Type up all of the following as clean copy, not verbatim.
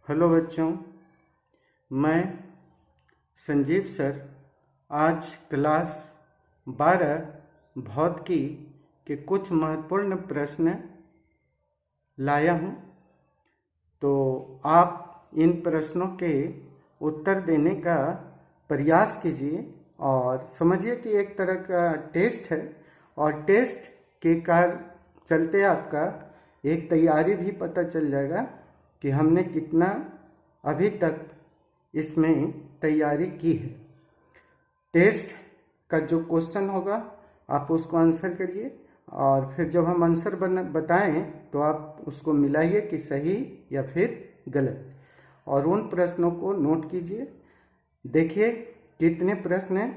Hello बच्चों, मैं Sanjeev sir आज क्लास 12 भौतिकी के कुछ महत्वपूर्ण प्रश्न लाया हूँ। तो आप इन प्रश्नों के उत्तर देने का प्रयास कीजिए और समझिए कि एक तरह का टेस्ट है और टेस्ट के चलते आपका एक तैयारी भी पता चल जाएगा कि हमने कितना अभी तक इसमें तैयारी की है। टेस्ट का जो क्वेश्चन होगा आप उसको आंसर करिए और फिर जब हम आंसर बताएं तो आप उसको मिलाइए कि सही या फिर गलत, और उन प्रश्नों को नोट कीजिए। देखिए कितने प्रश्न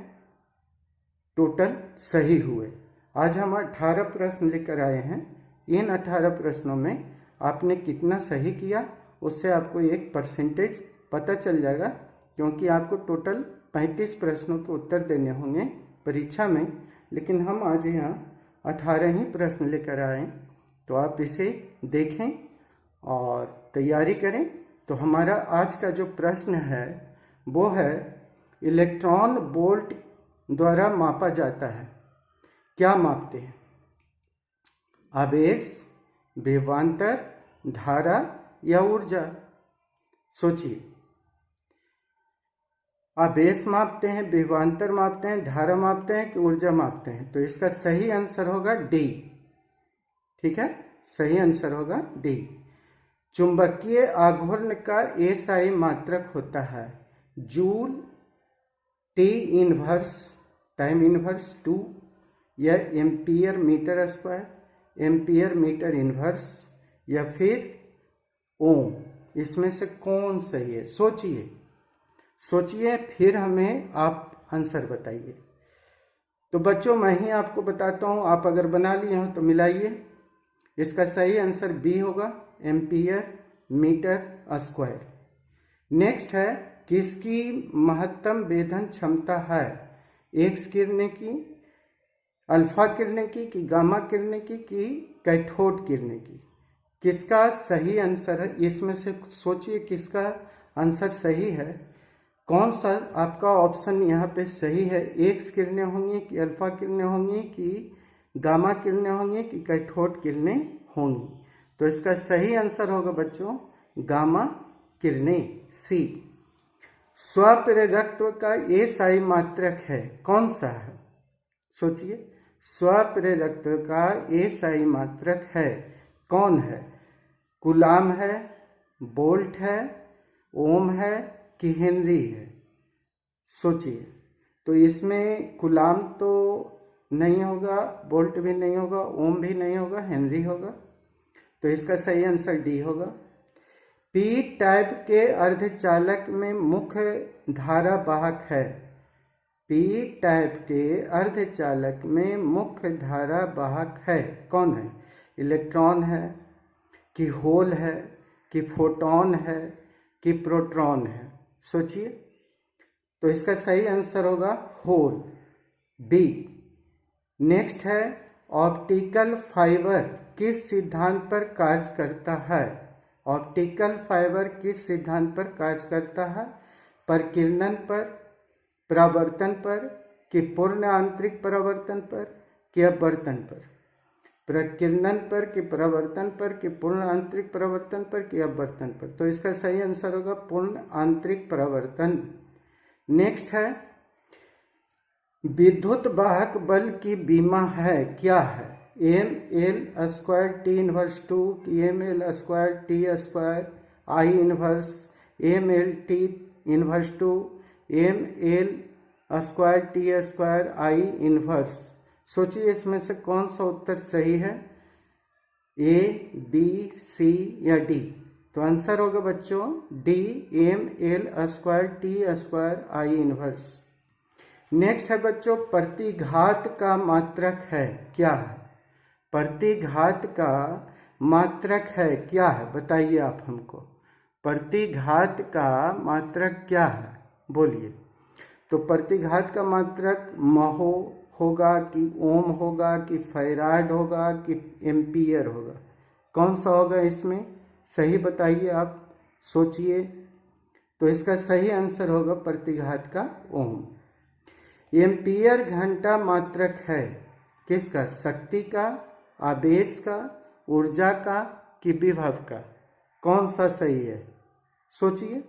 टोटल सही हुए। आज हम 18 प्रश्न लेकर आए हैं। इन 18 प्रश्नों में आपने कितना सही किया उससे आपको एक परसेंटेज पता चल जाएगा, क्योंकि आपको टोटल 35 प्रश्नों के उत्तर देने होंगे परीक्षा में, लेकिन हम आज यहाँ 18 ही प्रश्न लेकर आए। तो आप इसे देखें और तैयारी करें। तो हमारा आज का जो प्रश्न है वो है, इलेक्ट्रॉन वोल्ट द्वारा मापा जाता है। क्या मापते हैं? आवेश, विभवांतर, धारा या ऊर्जा? सोचिए। आवेश मापते हैं, विभवांतर मापते हैं, धारा मापते हैं कि ऊर्जा मापते हैं? तो इसका सही आंसर होगा डी। ठीक है, सही आंसर होगा डी। चुंबकीय आघूर्ण का एसआई मात्रक होता है joule, T inverse, time inverse 2, या ampere metre square, ampere metre inverse, या फिर ओम। इसमें से कौन सही है? सोचिए फिर हमें आप आंसर बताइए। तो बच्चों मैं ही आपको बताता हूँ, आप अगर बना लिए हो तो मिलाइए। इसका सही आंसर बी होगा, एम्पियर मीटर स्क्वायर। नेक्स्ट है, किसकी महत्तम वेधन क्षमता है? एक्स किरणें की, अल्फा किरणें की, कि गामा किरणें की, कि कैथोड किरणें की? किसका सही आंसर है? इसमें से सोचिए किसका आंसर सही है। कौन सा आपका ऑप्शन यहाँ पे सही है? एक्स किरणें होंगी कि अल्फा किरणें होंगी कि गामा किरणें होंगी कि कैथोड किरणें होंगी? तो इसका सही आंसर होगा बच्चों गामा किरणें, सी। स्वप्रेरकत्व का एसआई मात्रक है, कौन सा है? सोचिए, स्वप्रेरकत्व का एसआई मात्रक है, कौन है? कूलाम है, बोल्ट है, ओम है कि हेनरी है? सोचिए। तो इसमें कूलाम तो नहीं होगा, बोल्ट भी नहीं होगा, ओम भी नहीं होगा, हेनरी होगा। तो इसका सही आंसर डी होगा। पी टाइप के अर्धचालक में मुख्य धारा वाहक है। पी टाइप के अर्धचालक में मुख्य धारा वाहक है, कौन है? इलेक्ट्रॉन है कि होल है कि फोटोन है कि प्रोटॉन है? सोचिए। तो इसका सही आंसर होगा होल, बी। नेक्स्ट है, ऑप्टिकल फाइबर किस सिद्धांत पर कार्य करता है? ऑप्टिकल फाइबर किस सिद्धांत पर कार्य करता है? प्रकीर्णन पर, परावर्तन पर, कि पूर्ण आंतरिक परावर्तन पर, कि अपवर्तन पर? प्रकीर्णन पर, कि परावर्तन पर, कि पूर्ण आंतरिक परावर्तन पर, कि अपवर्तन पर? तो इसका सही आंसर होगा पूर्ण आंतरिक परावर्तन। नेक्स्ट है, विद्युत वाहक बल की विमा है, क्या है? M L square T inverse 2, कि M L square T square I inverse, M L T inverse 2, M L square T square I inverse? सोचिए इसमें से कौन सा उत्तर सही है, ए, बी, सी या डी? तो आंसर होगा बच्चों D, M L square T square I inverse. Next है बच्चों, प्रतिघात का मात्रक है, क्या है? प्रतिघात का मात्रक है, क्या है? बताइए आप हमको। प्रतिघात का मात्रक क्या है? बोलिए। तो प्रतिघात का मात्रक महो होगा कि ओम होगा कि फैराड होगा कि एम्पियर होगा? कौन सा होगा इसमें? सही बताइए आप। सोचिए। तो इसका सही आंसर होगा प्रतिघात का ओम। एम्पियर घंटा मात्रक है किसका? शक्ति का, आवेश का, ऊर्जा का कि विभव का? कौन सा सही है? सोचिए।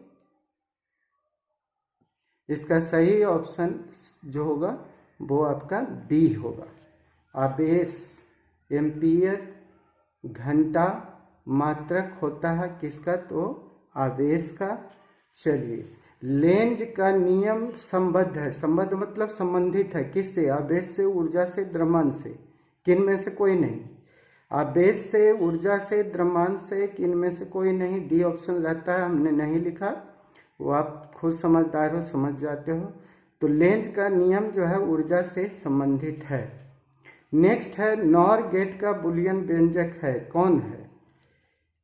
इसका सही ऑप्शन जो होगा वो आपका बी होगा। आवेश एम्पियर घंटा मात्रक होता है किसका? तो आवेश का। चलिए, लेंज का नियम संबद्ध है। संबद्ध मतलब संबंधित है किससे? आवेश से, ऊर्जा से, द्रव्यमान से। किन में से कोई नहीं? आवेश से, ऊर्जा से, द्रव्यमान से, किन में से कोई नहीं। डी ऑप्शन रहता है, हमने नहीं लिखा, वो आप खुद समझदार हो, समझ जाते हो। तो लेंज का नियम जो है ऊर्जा से संबंधित है। नेक्स्ट है नॉर गेट का बुलियन व्यंजक है। कौन है?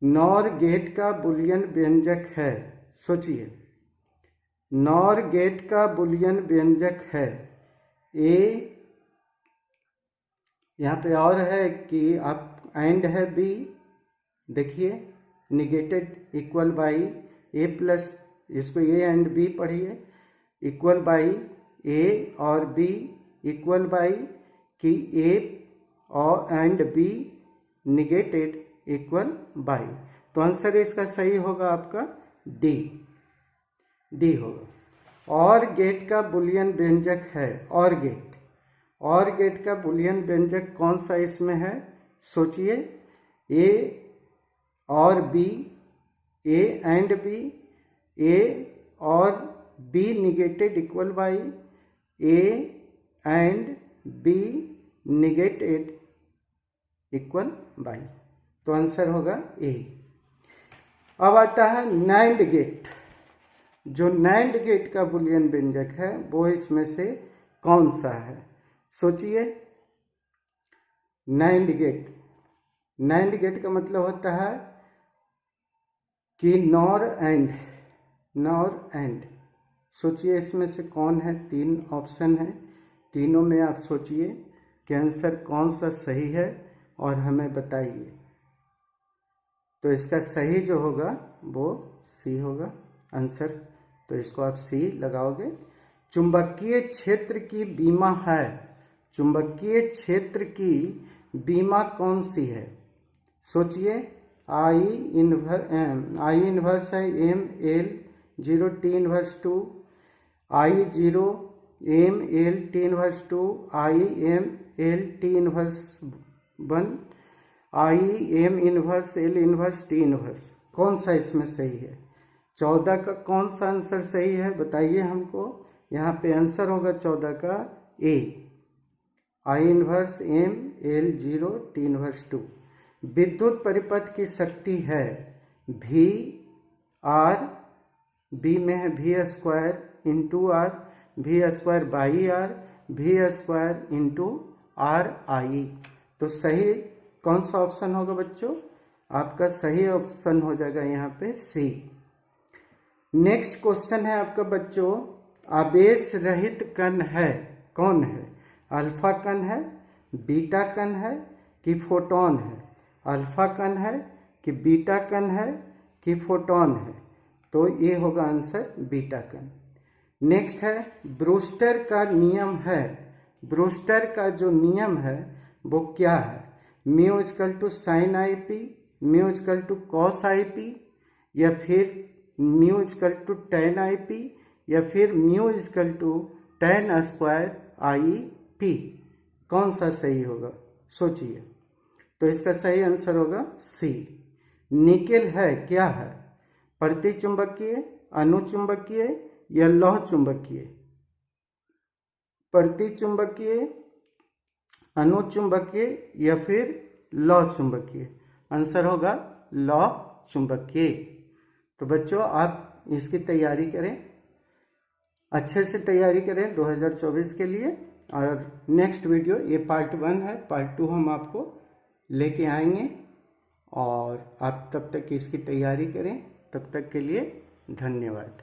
नॉर गेट का बुलियन व्यंजक है। सोचिए, नॉर गेट का बुलियन व्यंजक है ए। यहाँ पे और है कि आप एंड है बी। देखिए, negated equal by A plus, इसको ए एंड बी पढ़िए, इक्वल बाई ए और बी, इक्वल बाई कि ए और and B negated equal by. तो आंसर इसका सही होगा आपका डी। डी होगा। और गेट का बुलियन व्यंजक है। और गेट का बुलियन व्यंजक कौन सा इसमें है? सोचिए, ए और B, A and B, A और B negated equal by A and B negated equal by. तो आंसर होगा ए। अब आता है नैंड गेट। जो नैंड गेट का बुलियन व्यंजक है वो इसमें से कौन सा है? सोचिए, नैंड गेट का मतलब होता है कि नॉर एंड। सोचिए इसमें से कौन है? 3 ऑप्शन है, तीनों में आप सोचिए कि आंसर कौन सा सही है और हमें बताइए। तो इसका सही जो होगा वो सी होगा आंसर। तो इसको आप सी लगाओगे। चुंबकीय क्षेत्र की बीमा है। चुंबकीय क्षेत्र की बीमा कौन सी है? सोचिए, आई इनवर्स है M L 0 T inverse 2, I 0 M L T inverse 2, I M L T inverse 1, I M inverse L inverse T inverse. कौन सा इसमें सही है? 14 का कौन सा आंसर सही है बताइए हमको। यहाँ पे आंसर होगा 14 का A, I inverse M L 0 T inverse 2। विद्युत परिपथ की शक्ति है भी आर, बी में है भी स्क्वायर इंटू आर, भी स्क्वायर बाई आर, भी स्क्वायर इंटू आर आई। तो सही कौन सा ऑप्शन होगा बच्चों? आपका सही ऑप्शन हो जाएगा यहाँ पे सी। नेक्स्ट क्वेश्चन है आपका बच्चों, आवेश रहित कण है। कौन है? अल्फा कण है, बीटा कण है कि फोटोन है? अल्फा कण है कि बीटा कण है कि फोटोन है? तो ये होगा आंसर बीटा कण। नेक्स्ट है ब्रूस्टर का नियम है। ब्रूस्टर का जो नियम है वो क्या है? Mu equal to sine I P, mu equal to cos I P, या फिर mu equal to tan I P, या फिर mu equal to tan square I P. कौन सा सही होगा? सोचिए। तो इसका सही आंसर होगा सी। निकेल है क्या है? प्रतिचुंबकीय, अनुचुंबकीय या लौह चुंबकीय? प्रतिचुंबकीय, अनुचुंबकीय या फिर लौह चुंबकीय? आंसर होगा लौह चुंबकीय। तो बच्चों आप इसकी तैयारी करें, अच्छे से तैयारी करें 2024 के लिए। और नेक्स्ट वीडियो, ये पार्ट 1 है, पार्ट 2 हम आपको लेके आएंगे। और आप तब तक इसकी तैयारी करें। तब तक के लिए धन्यवाद।